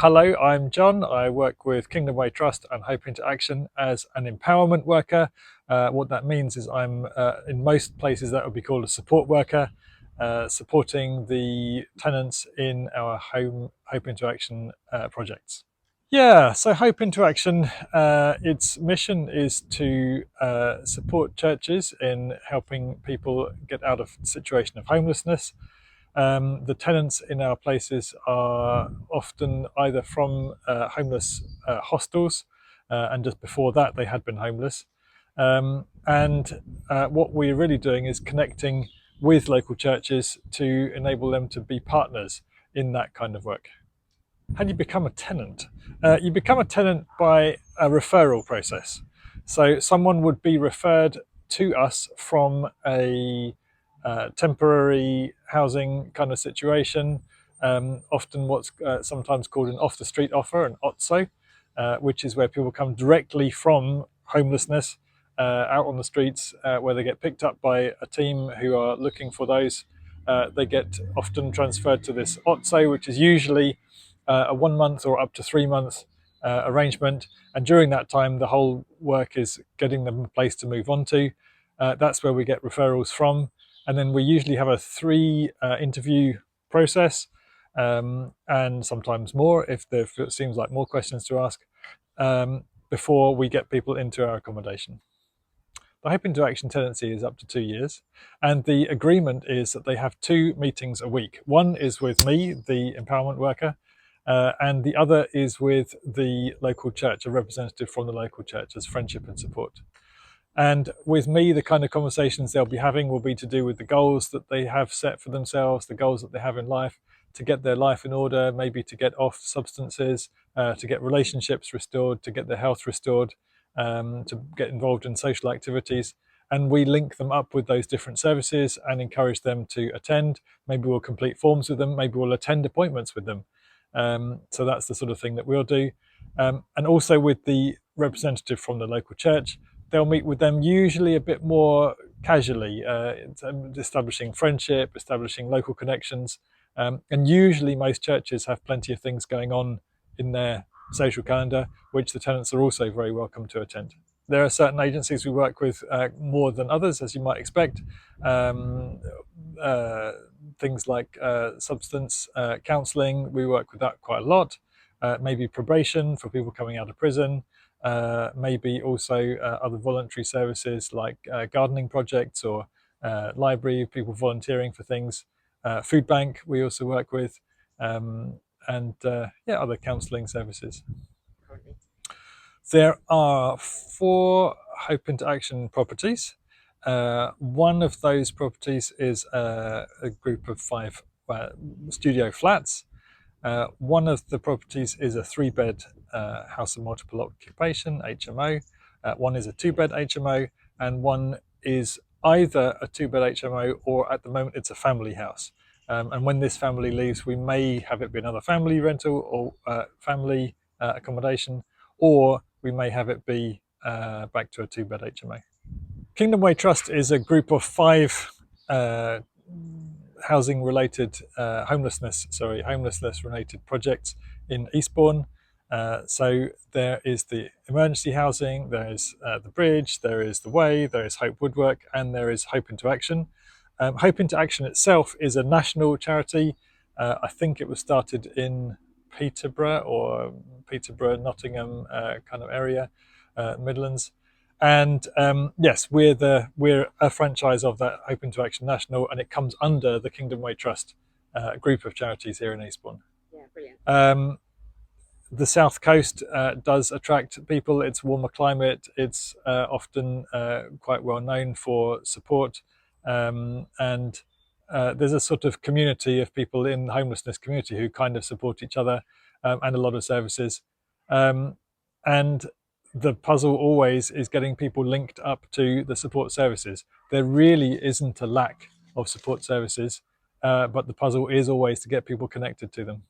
Hello, I'm John. I work with Kingdom Way Trust and Hope into Action as an empowerment worker. What that means is I'm in most places that would be called a support worker, supporting the tenants in our Hope into Action projects. Yeah, so Hope into Action, its mission is to support churches in helping people get out of the situation of homelessness. The tenants in our places are often either from homeless hostels, and just before that they had been homeless. And what we're really doing is connecting with local churches to enable them to be partners in that kind of work. How do you become a tenant? You become a tenant by a referral process. So someone would be referred to us from a temporary housing kind of situation, often what's sometimes called an off the street offer, an OTSO, which is where people come directly from homelessness out on the streets, where they get picked up by a team who are looking for those. They get often transferred to this OTSO, which is usually a 1 month or up to 3 months arrangement. And during that time, the whole work is getting them a place to move on to. That's where we get referrals from. And then we usually have a 3 interview process, and sometimes more if it seems like more questions to ask, before we get people into our accommodation. The Hope into Action tenancy is up to 2 years, and the agreement is that they have 2 meetings a week. One is with me, the empowerment worker, and the other is with the local church, a representative from the local church, as friendship and support. And with me, the kind of conversations they'll be having will be to do with the goals that they have set for themselves, the goals that they have in life, to get their life in order, maybe to get off substances, to get relationships restored, to get their health restored, to get involved in social activities. And we link them up with those different services and encourage them to attend. Maybe we'll complete forms with them, maybe we'll attend appointments with them. So that's the sort of thing that we'll do. And also with the representative from the local church, they'll meet with them usually a bit more casually, establishing friendship, establishing local connections. And usually most churches have plenty of things going on in their social calendar, which the tenants are also very welcome to attend. There are certain agencies we work with more than others, as you might expect. Things like substance counselling, we work with that quite a lot. Maybe probation for people coming out of prison. Maybe also other voluntary services like gardening projects or library, people volunteering for things. Food bank we also work with, and other counselling services. There are 4 Hope into Action properties. One of those properties is a group of 5 studio flats. One of the properties is a 3-bed house of multiple occupation, HMO. One is a 2-bed HMO, and one is either a 2-bed HMO or at the moment it's a family house. And when this family leaves, we may have it be another family rental or family accommodation, or we may have it be back to a 2-bed HMO. Kingdom Way Trust is a group of 5 housing-related homelessness-related projects in Eastbourne. So there is the emergency housing, there is the bridge, there is the way, there is Hope Woodwork, and there is Hope into Action. Hope into Action itself is a national charity. I think it was started in Peterborough, Nottingham kind of area, Midlands. And yes, we're a franchise of that Hope into Action National, and it comes under the Kingdom Way Trust group of charities here in Eastbourne. Yeah, brilliant. The South Coast does attract people. It's warmer climate. It's often quite well known for support, and there's a sort of community of people in the homelessness community who kind of support each other, and a lot of services. And the puzzle always is getting people linked up to the support services. There really isn't a lack of support services, but the puzzle is always to get people connected to them.